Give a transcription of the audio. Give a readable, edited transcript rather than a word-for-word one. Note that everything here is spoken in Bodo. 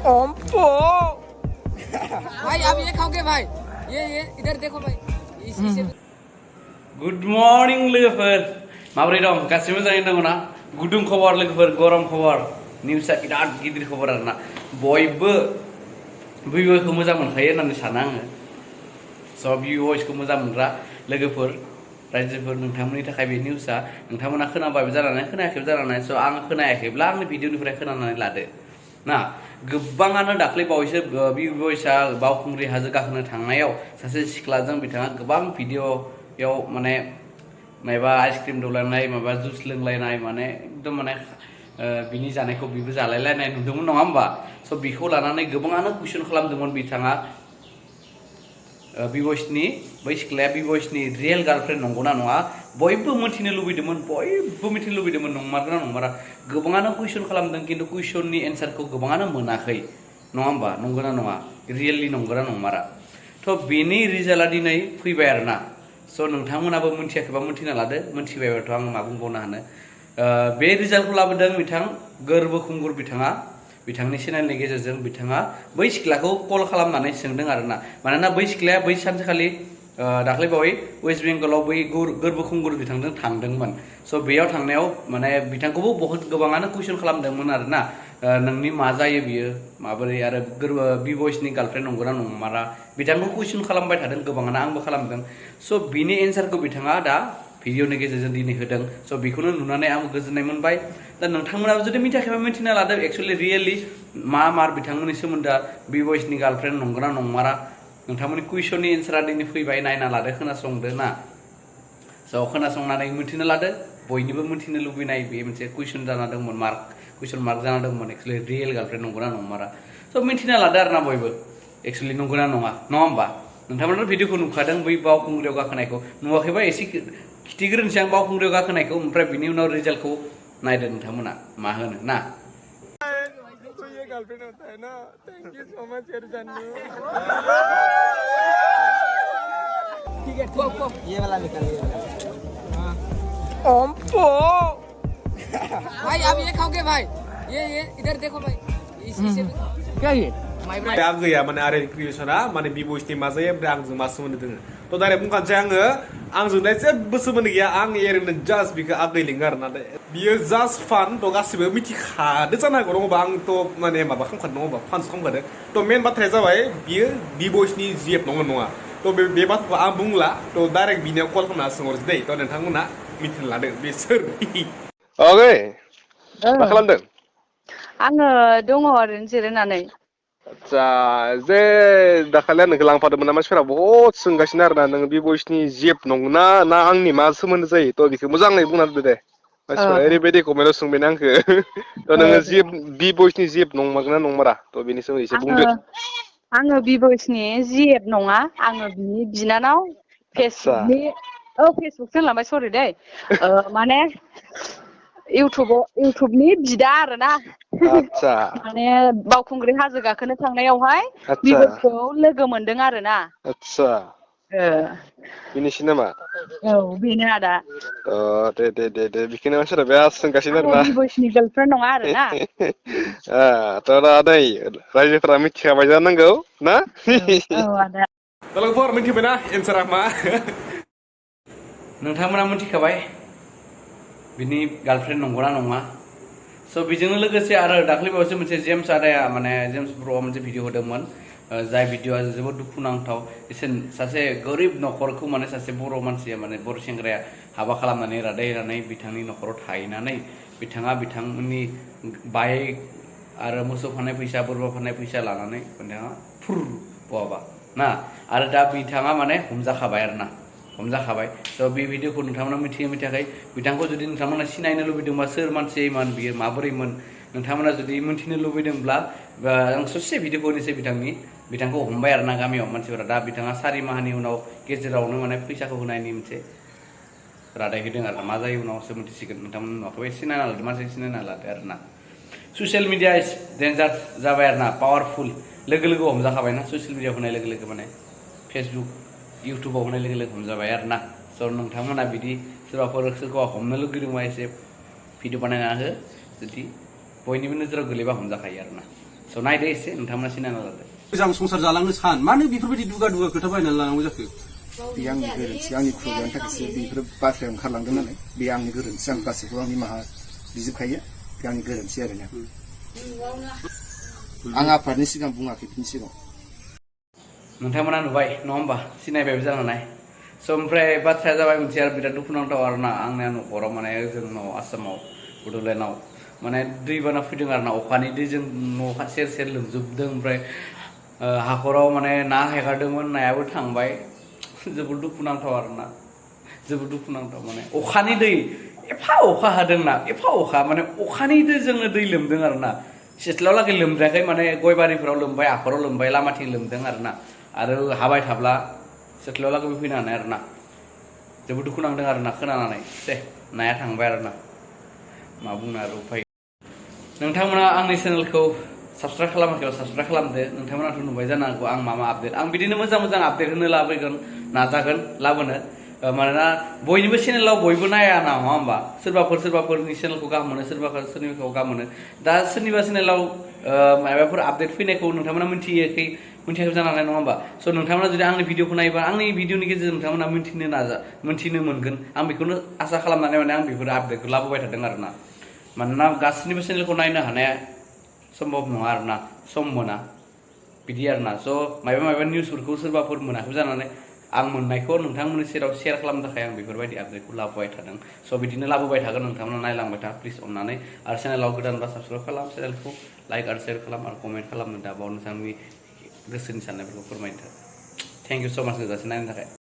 ओम्पो भाई आप ये खाओगे भाई ये इधर देखो भाई इसी से गुड मर्निं लोगोफोर माबोरै दं गासिबो मोजाङै दङ ना गुदुं खबर लोगोफोर गरम खबर निउसआ बिराद गिदिर खबर आरोना बयबो भिडिअखौ मोजां मोनखायो होननानै सानो आङो स' भिडिअखौ मोजां मोनग्रा लोगोफोर रायजोफोर नोंथांमोननि थाखाय बे निउसआ नोंथांमोना खोनाबायबो जानानै खोनायाखैबो जानानै स' आं खोनायाखैब्ला आंनि भिडिअनिफ्राय खोनानानै लादो ना गोबाङानो दाख्लै बावैसो बिग बयसआ बावखुंग्रि हाजो गाखोनो थांनायाव सासे सिख्लाजों बिथाङा गोबां भिडिअयाव माने माबा आइसक्रिम दौलायनाय माबा जुस लोंलायनाय माने एकदम माने बिनि जानायखौ बिबो जालायलायनाय नुदोंमोन नङा होमबा स' बिखौ लानानै गोबाङानो कुइसन खालामदोंमोन बिथाङा बिबयसनि बै सिख्लाया बिबयसनि रियेल गार्लफ्रेन्ड नंगौना नङा बयबो मिथिनो लुबैदोंमोन नंमारगोना नंमारा गोबाङानो कुइसन खालामदों खिन्थु कुइसननि एन्सारखौ गोबाङानो मोनाखै नङा होमबा नंगौना नङा रियेलि नंगौना नंमारा थ' बेनि रिजाल्टआ दिनै फैबाय आरोना स' नोंथांमोनाबो मिथियाखैबा मिथिना लादो मिथिबायबाथ' आं मा बुंबावनो हानो बे रिजाल्टखौ लाबोदों बिथां गोरबो खुंगुर बिथाङा बिथांनि चेनेलनि गेजेरजों बिथाङा बै सिख्लाखौ कल खालामनानै सोंदों आरोना मानोना बै सिख्लाया बै सानसेखालि दाख्लै बावै वेस्ट बेंगलाव बै गोरबो खुंगुर बिथांजों थांदोंमोन स' बेयाव थांनायाव माने बिथांखौबो बहुत गोबाङानो कुइसन खालामदोंमोन आरोना नोंनि मा जायो बियो माबोरै आरो बिबयसनि गार्लफ्रेन्ड नंगौना नंमारा बिथांखौ कुइसन खालामबाय थादों गोबाङानो आंबो खालामदों स' बिनि एन्सारखौ बिथाङा दा भिडिअनि गेजेरजों दिनै होदों स' बेखौनो नुनानै आं गोजोननाय मोनबाय दा नोंथांमोनाबो जुदि मिथियाखैबा मिथिना लादो एक्सुवेलि रियेलि मार बिथांमोननि सोमोन्दोआ बिबयसनि गार्लफ्रेन्ड नंगौना नंमारा नोंथांमोननि कुइसननि एन्सारा दिनै फैबाय नायना लादो खोनासंदो ना स' खोनासंनानै मिथिनो लादो बयनिबो मिथिनो लुबैनाय बे मोनसे कुइसन जाना दंमोन कुइसन मार्क जाना दंमोन एक्सुवेलि रियेल गार्लफ्रेन्ड नंगौना नंमारा स' मिथिना लादो आरोना बयबो एक्सुवेलि नंगौना नङा होमबा नोंथांमोनाथ' भिडिअखौ नुखादों बै बावखुंग्रियाव गाखोनायखौ नुवाखैबा एसे खिथिग्रोनोसै आं बावखुंग्रियाव गाखोनायखौ ओमफ्राय बिनि उनाव रिजाल्टखौ नायदो नोंथांमोना मा होनो ना तो ये गर्लफ्रेंड होता है ना थैंक यू सो मच यार जानू ठीक है ये वाला निकालिए ओम्पो भाई आप ये खाओगे भाई ये इधर देखो भाई इसी से क्या ये आं गैया माने आरे क्रिएशना माने बिबयसनि मा जायो ओमफ्राय आंजों मा सोमोन्दो दोङो थ' डाइरेक्ट बुंखानोसै आङो आंजोंलाय जेबो सोमोन्दो गैया आं ओरैनो जास्ट बिखौ आगैलिङो आरोना बियो जास्ट फान थ' गासिबो मिथिखादो जानो हागौ नङाबा आंथ' माने माबा खालामखादों नङाबा फान्स खालामखादों थ' मेन बाथ्राया जाबाय बियो बिबयसनि जिएफ नंगौ नङा थ' बे बाथ्राखौ आं बुंला थ' डाइरेक्ट बिनियाव कल खालामना सोंहरसै दै थ' नोंथांमोना मिथिना लादो बे सोर ओइ मा खालामदों आङो दङ ओरैनो जिरायनानै आदसा जे दाखालि नोंखौ लांफादोंमोन ना मानसिफोरा बहुद सोंगासिनो आरोना नोङो बिबयसनि जिएफ नंगौना ना आंनि मा सोमोन्दो जायो थ' बेखौ मोजाङै बुंना होदो दे मानसिफोरा ओरैबायदि कमेन्टआव सोंबायना आंखो थ' नोङो जिएफ बिबयसनि जिएफ नंमारगोन ना नंमारा थ' बेनि सोमोन्दै एसे बुंदो आङो बिबयसनि जिएफ नङा आङो बिनि बिनानाव आदसा फेसबुकनि फेसबुकसो होनलांबाय सरि दै माने इउटुबनि बिदा आरोना आदसा माने बावखुंग्रि हाजो गाखोनो थांनायावहाय आदसा बिबयसखौ लोगो मोनदों आरोना आदसा बिनिसो नामा औ बेनो आदा दे बेखौनो मानसिफोरा बिराद सोंगासिनो आङो आरोना बिबयसनि गार्लफ्रेन्ड नङा आरोना थ' दा नै रायजोफोरा मिथिखाबाय जानांगौ ना औ आदा लोगोफोर मिथिबायना एन्सारा मा नोंथांमोना मिथिखाबाय बिनि गार्लफ्रेन्ड नंगौना नङा स' बेजोंनो लोगोसे आरो दाख्लै बावैसो मोनसे जेम्स आदाया माने जेम्स ब्र'आ मोनसे भिडिअ होदोंमोन जाय भिडिअआ जोबोद दुखुनांथाव एसे सासे गोरिब न'खरखौ माने सासे बर' मानसिया माने बर' सेंग्राया हाबा खालामनानै रादायनानै बिथांनि न'खराव थाहैनानै बिथाङा बिथांमोननि बाइक आरो मोसौ फाननाय फैसा बोरमा फाननाय फैसा लानानै बिथाङा फुर बहाबा ना आरो दा बिथाङा माने हमजाखाबाय आरोना हमजाखाबाय थ' बे भिडिअखौ नोंथांमोना मिथियाखै बिथांखौ जुदि नोंथांमोना सिनायनो लुबैदोंबा सोर मानसिमोन बियो माबोरैमोन नोंथांमोना जुदि मिथिनो लुबैदोंब्ला आं ससे भिडिअखौ होनोसै बिथांखौ हमबाय आरोना गामियाव मानसिफोरा दा बिथाङा 4 माहनि उनाव गेजेरावनो माने फैसाखौ होनायनि मोनसे रादाय होदों आरो मा जायो उनावसो मिथिसिगोन नोंथांमोन नुवाखैबा एसे नायना लादो मानसि सिनायना लादो आरोना ससियेल मिडिया इज डेन्जार जाबाय आरोना पावारफुल लोगो हमजाखाबायना ससियेल मिडियाआव होनाय लोगो माने फेसबुक इउटुबाव होनाय लोगो हमजाबाय आरोना स' नोंथांमोना बिदि सोरबाफोर सोरखौबा हमनो लुगैदोंबा एसे भिडिअ बानायना हो जुदि बयनिबो नोजोराव गोलैबा हमजाखायो आरोना स' नायदो एसे नोंथांमोना सिनायना लादो मोजां संसार जालांनो सान मानो बेफोरबायदि दुगा खोथा बायनानै लानांगौ जाखो बे आंनि गोरोन्थि आंनि खुगानि थाखायसो बेफोर बाथ्राया ओंखारलांदों नालाय बे आंनि गोरोन्थि आं गासैखौ आंनि निमाहा बिजोबखायो बे आंनि गोरोन्थि आरोना आं आफादनि सिगां बुङाखै बिनि सिगाङाव नोंथांमोना नुबाय नङा होमबा सिनायबायबो जानानै स' ओमफ्राय बाथ्राया जाबाय मोनसे आरो बिराद दुखुनांथाव आरोना आंनिया न'खराव माने जोंनाव आसामाव बड'लेण्डआव माने दैबाना फैदों आरोना अखानि दैजों न' सेर सेर लोमजोबदों ओमफ्राय हाखराव माने ना हेगारदोंमोन नायाबो थांबाय जोबोद दुखुनांथाव आरोना जोबोद दुखुनांथाव माने अखानि दै एफा अखा हादोंना एफा अखा माने अखानि दैजोंनो दै लोमदों आरोना सिथ्लायाव लागै लोमद्रायाखै माने गयबारिफोराव लोमबाय हाखराव लोमबाय लामाथिं लोमदों आरोना आरो हाबाय थाब्ला सिथ्लायाव लागैबो फैनो हानाय आरोना जोबोद दुखु नांदों आरोना खोनानानै दे नाया थांबाय आरोना मा बुंनो आरो उफाय नोंथांमोना आंनि चेनेलखौ साबसक्राइब खालामाखैबा साबसक्राइब खालामदो नोंथांमोनाथ' नुबाय जानो हागौ आं मा आपडेट आं बिदिनो मोजां मोजां आपडेट होनो लाबोगोन नाजागोन लाबोनो मानोना बयनिबो चेनेलाव बयबो नाया ना नङा होमबा सोरबाफोरनि चेनेलखौ गाहाम मोनो सोरनिखौ गाहाम मोनो दा सोरनिबा चेनेलाव माबाफोर आपडेट फैनायखौ नोंथांमोना मिथियाखै जानो हानाय नङा होमबा स' नोंथांमोना जुदि आंनि भिडिअखौ नायोबा आंनि भिडिअनि गेजेरजों नोंथांमोना मिन्थिनो मोनगोन आं बेखौनो आसा खालामनानै माने आं बेफोर आपडेटखौ लाबोबाय थादों आरोना मानोना गासैनिबो चेनेलखौ नायनो हानाया सम्भब नङा आरोना सम मोना बिदि आरोना स' माबा निउसफोरखौ सोरबाफोर मोनाखै जानानै आं मोननायखौ नोंथांमोननि सेराव शेयार खालामनो थाखाय आं बेफोरबायदि आपडेटखौ लाबोबाय थादों स' बिदिनो लाबोबाय थागोन नोंथांमोना नायलांबाय था प्लिज अननानै आरो चेनेलाव गोदानबा साबसक्राइब खालाम चेनेलखौ लाइक आरो शेयार खालाम आरो कमेन्ट खालामनो दाबाव नोंथांनि गोसोनि साननायफोरखौ फोरमायनो थाखाय थेंक इउ स' माच गोजासे नायनो थाखाय